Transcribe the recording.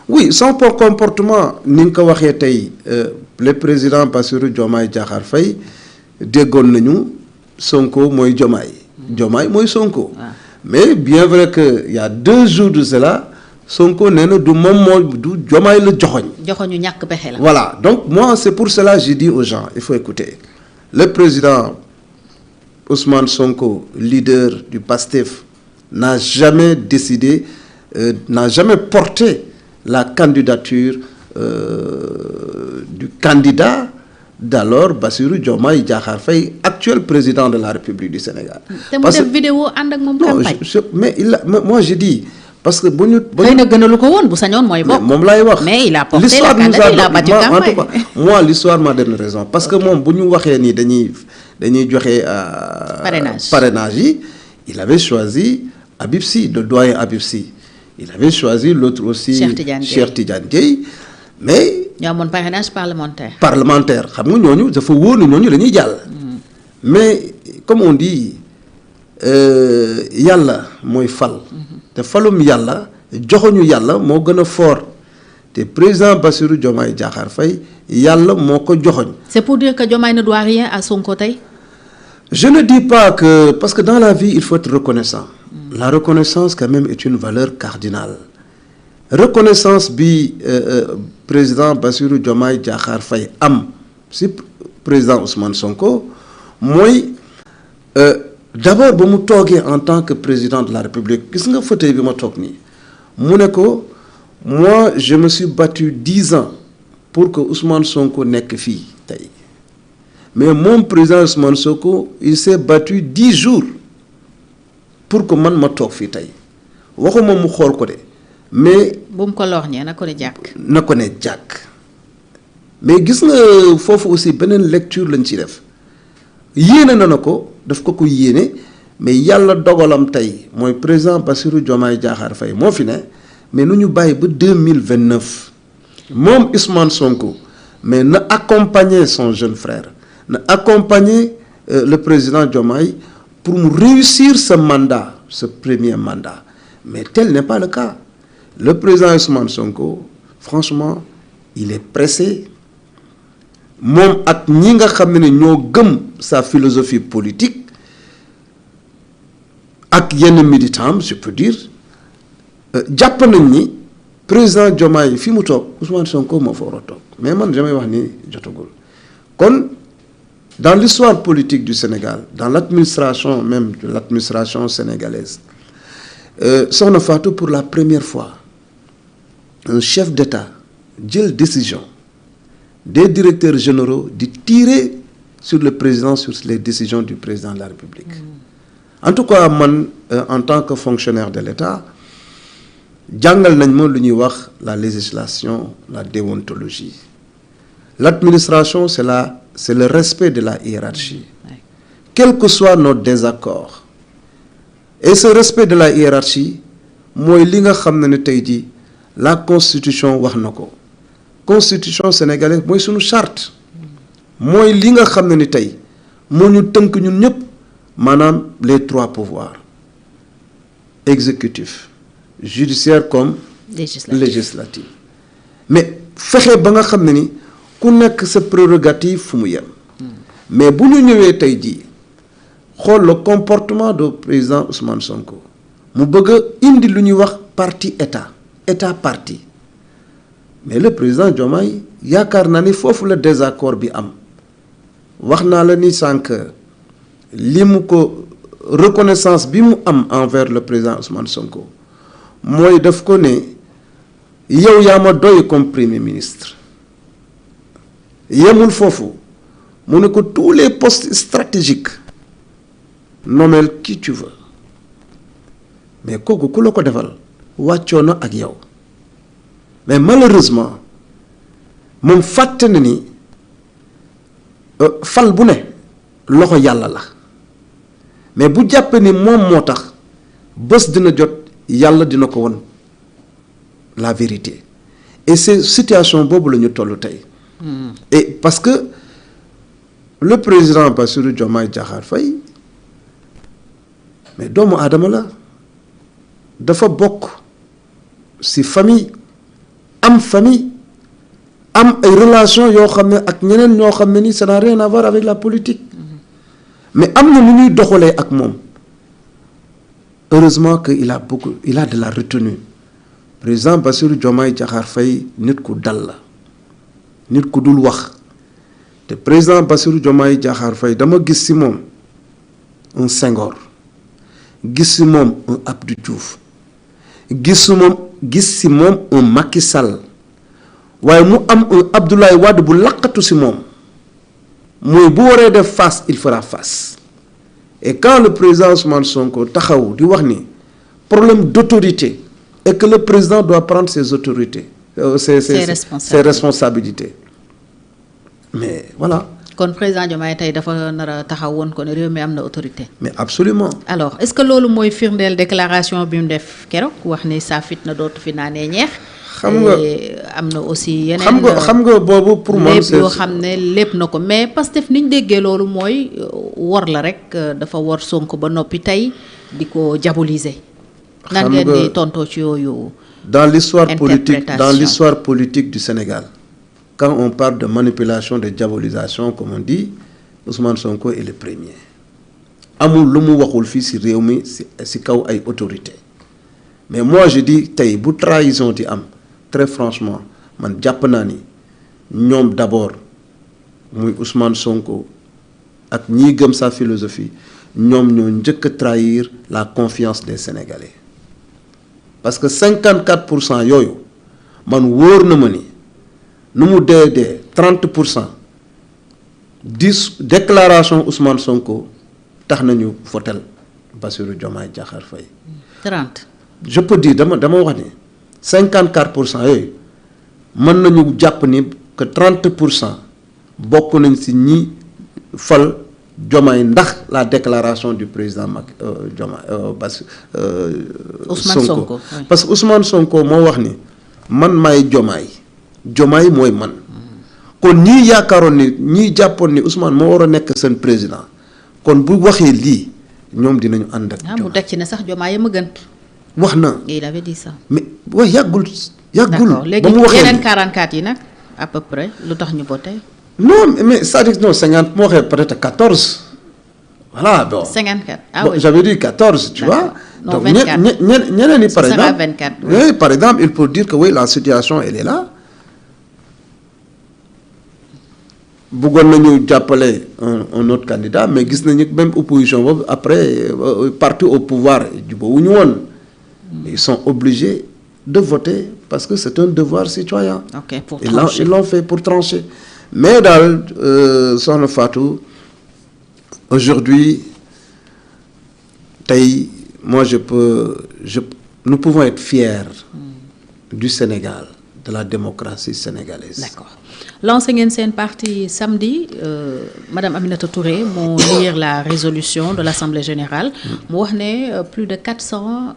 Oui, son comportement ni nga ko waxee tey le président Bassirou Diomaye Diakhar Faye déggoon nañu Sonko mooy Diomaye Diomaye mooy Sonko. Mais bien vrai que il y a 2 jours de cela Sonko nee na du moom moo du Diomaye la joxoñ. joxoñu ñàkk pexe la. Voilà donc moi c'est pour cela j'ai dit aux gens il faut écouter le président Ousmane Sonko leader du PASTEF n'a jamais décidé. N'a jamais porté la candidature du candidat d'alors Bassirou Diomaye Diakhar Faye actuel président de la République du Sénégal. te mu def vidéo ànd ak moom campagne. mais moi je dis parce que bu ñu. xëy na gënalu ko woon bu sañoon mooy bokk. moom laay wax mais il a porté la candidature, il a battu campagne. moi l'histoire m'a donné raison parce que moom bu ñu waxee ni dañuy joxe. parrainage yi il avait choisi Habib Sy le doyen Habib Sy. Il avait choisi l'autre aussi Cheikh Tidiane Dièye mais. ñoo amoon parrainage parlementaire. Xam nga ñooñu dafa wóor na ñooñu dañuy jàll. mais comme on dit yàlla mooy fal. te falum yàlla joxuñu yàlla moo gën a fort te président Bassirou Diomaye Diakhar Faye yàlla moo ko joxoñ. c'est pour dire que Diomaye ne doit rien à Sonko tey. Je ne dis pas que parce que dans la vie il faut être reconnaissant. La reconnaissance quand même est une valeur cardinale. Reconnaissance bi président Bassirou Diomaye Diakhar Faye am si président Ousmane Sonko mooy d'abord ba mu toogee en tant que président de la République gis nga fauteuil bi ma toog nii mu ne ko moi je me suis battu 10 ans pour que Ousmane Sonko nekk fii tey mais moom président Ousmane Sonko il s'est battu 10 jours pour que man ma toog fii tey waxuma mu xool ko de mais. bu mu ko lorñee na ko ne jàkk. na ko ne jàkk mais gis nga foofu aussi beneen lecture lañ ci def yéene na ko daf ko yéene mais yàlla dogalam tey mooy président Bassirou Diomaye Diakhar Faye moo fi ne mais nu ñu bàyyi ba 2029 moom Ousmane Sonko mais na accompagner son jeune frère na accompagner le président Diomaye pour mu réussir ce mandat ce premier mandat mais tel n'est pas le cas le président Ousmane Sonko franchement il est pressé moom ak ñi nga xam ne ñoo gëm sa philosophie politique ak yenn militants je peux dire jàpp nañ ni président Diomaye fi mu toog Ousmane Sonko moo fa war a toog mais man damay wax ni jotagul kon dans l'histoire politique du Sénégal dans l'administration même de l'administration sénégalaise Sokhna Fatou pour la première fois un chef d'État jël décision des directeurs généraux de tirer sur le président sur les décisions du président de la République. En tout cas man en tant que fonctionnaire de l'État jàngal nañ ma lu ñuy wax la législation la déontologie l'administration c'est le respect de la hiérarchie quels que soient nos désaccords et ce respect de la hiérarchie mooy li nga xam ne tey jii la constitution wax na ko constitution sénégalaise mooy suñu charte mooy li nga xam ne ni tey moo ñu tënk ñun ñëpp maanaam les 3 pouvoirs exécutif judiciaire comme législatif mais fexe ba nga xam ne ni ku nekk sa prérogative fu mu yem mais bu ñu ñëwee tey jii xool le comportement du président Ousmane Sonko mu bëgg a indi lu ñuy wax parti état parti mais le président Diomaye yaakaar naa ni foofu la désaccord bi am wax naa la ni sànq li mu ko reconnaissance bi mu am envers le président Ousmane Sonko mooy daf ko ne yow yaa ma doy comme premier ministre yemul foofu mu ne ko tous les postes stratégiques nommel qui tu veux mais kooku ku la ko defal wàccoo na ak yow mais malheureusement moom fàtte na ni fal bu ne loxo yàlla la mais bu jàppee ni moom moo tax bés dina jot yàlla dina ko won la vérité et c'est situation boobu la ñu toll tey et parce que le président Bassirou Diomaye Diakhar Faye mais doomu aadama la dafa bokk ci famille am famille am ay relation yoo xam ne ak ñeneen ñoo xam ne ni ça n'a rien à voir avec la politique mais am na nu ñuy doxalee ak moom heureusement que il a de la retenue président Bassirou Diomaye Diakhar Faye nit ku dal la nit ku dul wax te président Bassirou Diomaye Diakhar Faye dama gis ci moom un Senghor gis ci moom un Abdou Diouf gis ci moom un Macky Sall waaye mu am un Abdoulaye Wade bu laqatu ci moom mooy bu waree def face il fera face et quand le président Ousmane Sonko taxaw di wax ni problème d'autorité et que le président doit prendre ses autorités ses responsabilités mais voilà. kon président Diomaye tey dafa nar a taxaw woon ko ne réew mi am na autorité. mais absolument. alors est-ce que loolu mooy firndeel déclaration bi mu def keroog wax ni saa fit na dootu fi naanee ñeex. xam nga am na aussi yeneen. xam nga boobu pour moi. lépp yoo xam ne lépp na ko mais Pastef ni ñu déggee loolu mooy wor la rek dafa wor Sonko ba noppi tey di ko diaboliser. nan ngeen di tontoo ci yooyu. dans l'histoire politique du Sénégal. Quand on parle de manipulation, de diabolisation, comme on dit, Ousmane Sonko est le premier. Amul lu mu waxul fii ci réew mi ci kaw ay autorité mais moi je dis tey bu trahison di am très franchement man jàpp naa ni ñoom d'abord muy Ousmane Sonko ak ñiy gëm sa philosophie ñoom ñoo njëkk a trahir la confiance des Sénégalais parce que 54% yooyu man wóor na ma ni. nu mu dee 30% 10 déclaration Ousmane Sonko tax nañu votel Bassirou Diomaye Diakhar Faye. 30. je peux dire dama wax ni 54% yooyu mën nañu jàpp ni que 30% bokk nañ ci ñi fal Diomaye ndax la déclaration du président Diomaye Ousmane Sonko parce que Ousmane Sonko moo wax ni man maay Diomaye mooy man kon ñii yaakaaroon ni ñii jàppoon ni Ousmane moo war a nekk seen président kon bu waxee lii ñoom dinañu ànd ak. mu teg ci ne sax Diomaye ma gën. wax na. il avait dit ça. mais waaye yàggul. d'accord léegi yeneen 44 yi nag à peu près lu tax ñu voté. non mais c'est-à-dire non 50 moo waxee peut-être 14. voilà bon 54 bon, oui j'avais dit 14 tu vois. non donc 24 ñeneen ñi par exemple 24 oui par exemple il faut dire que oui la situation elle est là. bëggoon nañu jàppale un autre candidat mais gis nañu même opposition boobu après parti au pouvoir jubóowuñu woon ils sont obligés de voter parce que c'est un devoir citoyen. ok pour trancher ils l'ont fait pour trancher mais daal soxna Fatou aujourd'hui tey moi nous pouvons être fiers du Sénégal de la démocratie sénégalaise. D'accord. Lancé ngeen seen parti samedi madame Aminata Touré moo lire la résolution de l'Assemblée générale mu wax ne plus de 400